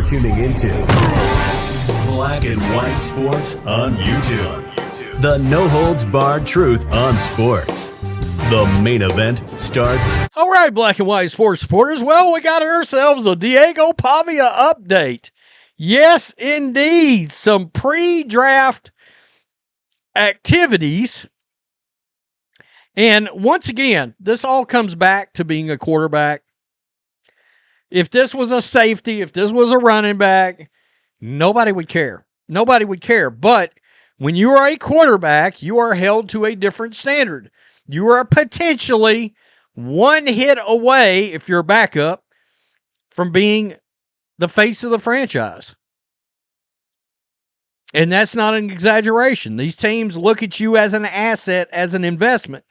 You're tuning into Black and White Sports on YouTube. The no-holds-barred truth on sports. The main event starts. All right, Black and White Sports supporters. Well, we got ourselves a Diego Pavia update. Yes, indeed. Some pre-draft activities. And once again, this all comes back to being a quarterback. If this was a safety, if this was a running back, nobody would care. Nobody would care. But when you are a quarterback, you are held to a different standard. You are potentially one hit away, if you're a backup, from being the face of the franchise. And that's not an exaggeration. These teams look at you as an asset, as an investment.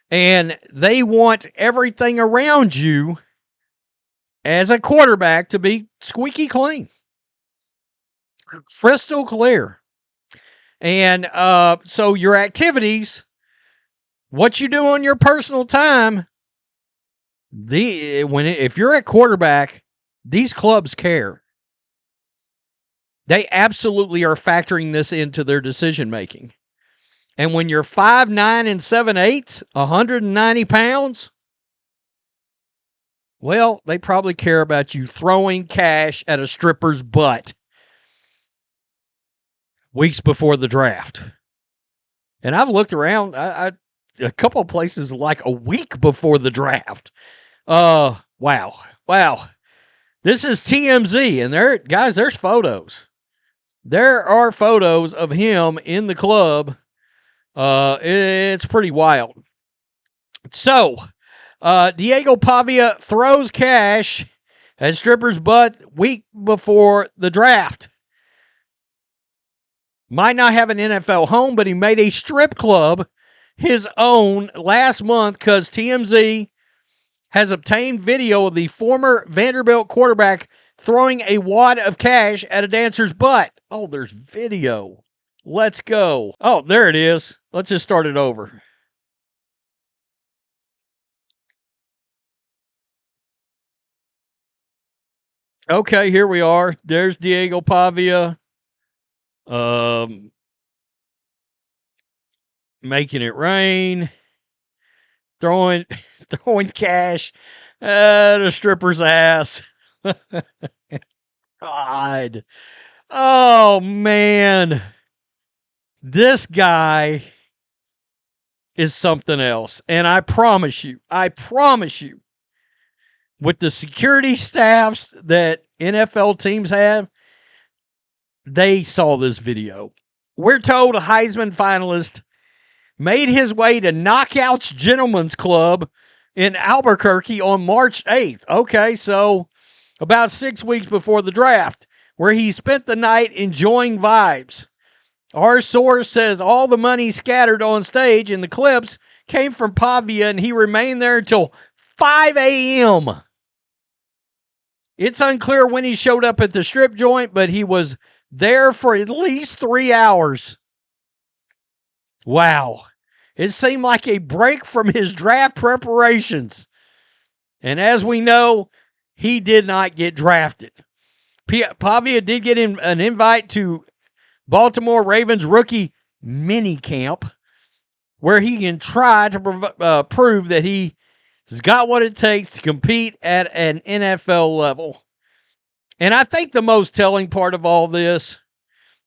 And they want everything around you as a quarterback to be squeaky clean. Crystal clear. And so your activities, what you do on your personal time, if you're a quarterback, these clubs care. They absolutely are factoring this into their decision making. And when you're 5'9" and 7/8, 190 pounds, well, they probably care about you throwing cash at a stripper's butt weeks before the draft. And I've looked around a couple of places like a week before the draft. Wow. This is TMZ, and there's photos. There are photos of him in the club. It's pretty wild. So, Diego Pavia throws cash at stripper's butt week before the draft. Might not have an NFL home, but he made a strip club his own last month because TMZ has obtained video of the former Vanderbilt quarterback throwing a wad of cash at a dancer's butt. Oh, there's video. Let's go. Oh, there it is. Let's just start it over. Okay, here we are. There's Diego Pavia. Making it rain. Throwing cash at a stripper's ass. God. Oh, man. This guy is something else. And I promise you, with the security staffs that NFL teams have, they saw this video. We're told a Heisman finalist made his way to Knockouts Gentlemen's Club in Albuquerque on March 8th. Okay, so about 6 weeks before the draft, where he spent the night enjoying vibes. Our source says all the money scattered on stage in the clips came from Pavia, and he remained there until 5 a.m. It's unclear when he showed up at the strip joint, but he was there for at least 3 hours. Wow. It seemed like a break from his draft preparations. And as we know, he did not get drafted. Pavia did get an invite to Baltimore Ravens rookie mini camp, where he can try to prove that he's got what it takes to compete at an NFL level. And I think the most telling part of all this,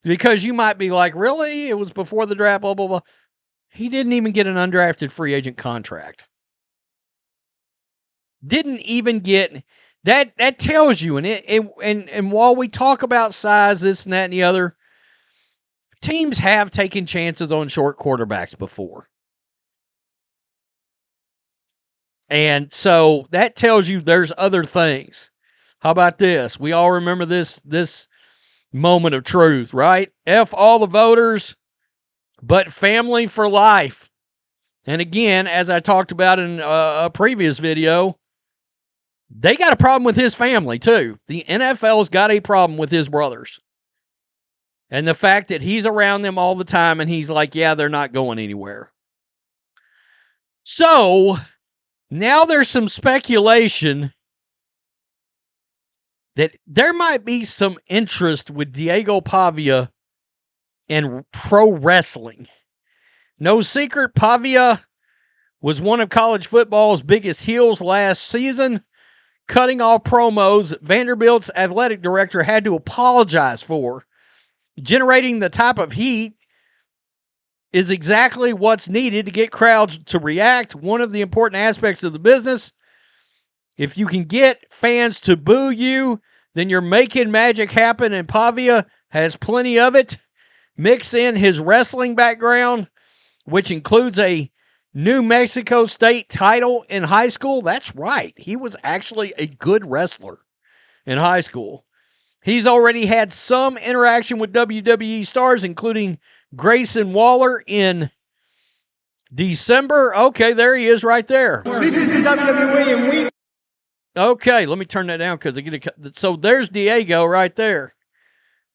because you might be like, really? It was before the draft, blah, blah, blah. He didn't even get an undrafted free agent contract. Didn't even get that. That tells you, and while we talk about size, this and that and the other, teams have taken chances on short quarterbacks before. And so that tells you there's other things. How about this? We all remember this moment of truth, right? F all the voters, but family for life. And again, as I talked about in a previous video, they got a problem with his family too. The NFL's got a problem with his brothers. And the fact that he's around them all the time and he's like, yeah, they're not going anywhere. So now there's some speculation that there might be some interest with Diego Pavia in pro wrestling. No secret, Pavia was one of college football's biggest heels last season, cutting all promos Vanderbilt's athletic director had to apologize for. Generating the type of heat is exactly what's needed to get crowds to react. One of the important aspects of the business. If you can get fans to boo you, then you're making magic happen, and Pavia has plenty of it. Mix in his wrestling background, which includes a New Mexico State title in high school. That's right. He was actually a good wrestler in high school. He's already had some interaction with WWE stars, including Grayson Waller in December. Okay, there he is right there. This is the WWE and we... Okay, let me turn that down because I get a... So there's Diego right there.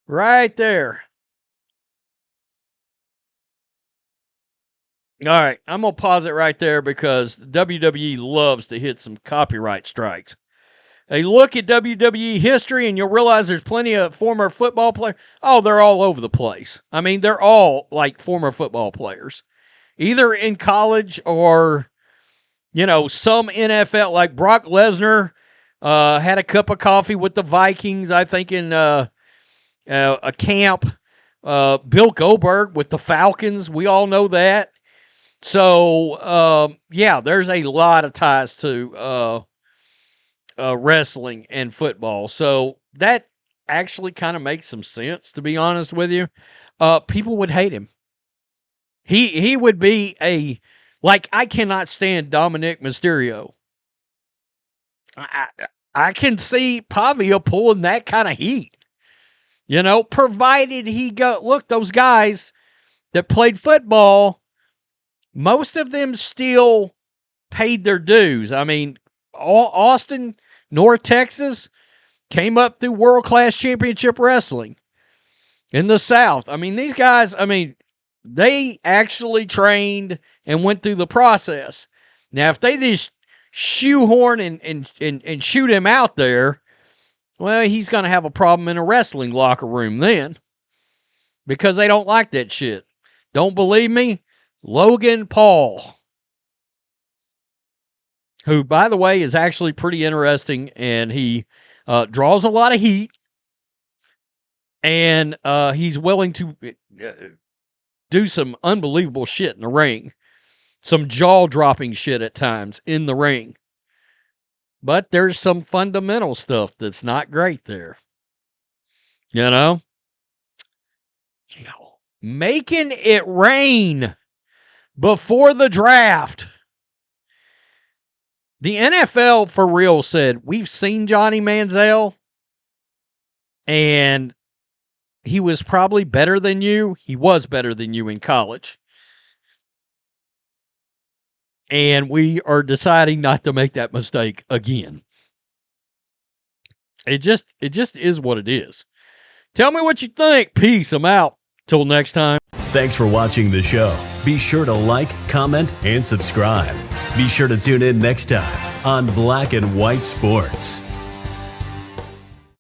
Right there. All right, I'm going to pause it right there because WWE loves to hit some copyright strikes. A look at WWE history, and you'll realize there's plenty of former football players. Oh, they're all over the place. I mean, they're all like former football players, either in college or, you know, some NFL, like Brock Lesnar had a cup of coffee with the Vikings, I think, in a camp. Bill Goldberg with the Falcons. We all know that. So, yeah, there's a lot of ties to wrestling and football. So that actually kind of makes some sense, to be honest with you. People would hate him. He would be I cannot stand Dominic Mysterio. I can see Pavia pulling that kind of heat, you know, provided he look, those guys that played football, most of them still paid their dues. I mean, Austin, North Texas, came up through world-class championship wrestling in the South. I mean, these guys, they actually trained and went through the process. Now, if they just shoehorn and shoot him out there, well, he's going to have a problem in a wrestling locker room then, because they don't like that shit. Don't believe me? Logan Paul, who, by the way, is actually pretty interesting, and he draws a lot of heat, and he's willing to do some unbelievable shit in the ring, some jaw-dropping shit at times in the ring. But there's some fundamental stuff that's not great there. You know? Making it rain before the draft. The NFL, for real, said, we've seen Johnny Manziel, and he was probably better than you. He was better than you in college. And we are deciding not to make that mistake again. It just is what it is. Tell me what you think. Peace. I'm out. Till next time. Thanks for watching the show. Be sure to like, comment, and subscribe. Be sure to tune in next time on Black and White Sports.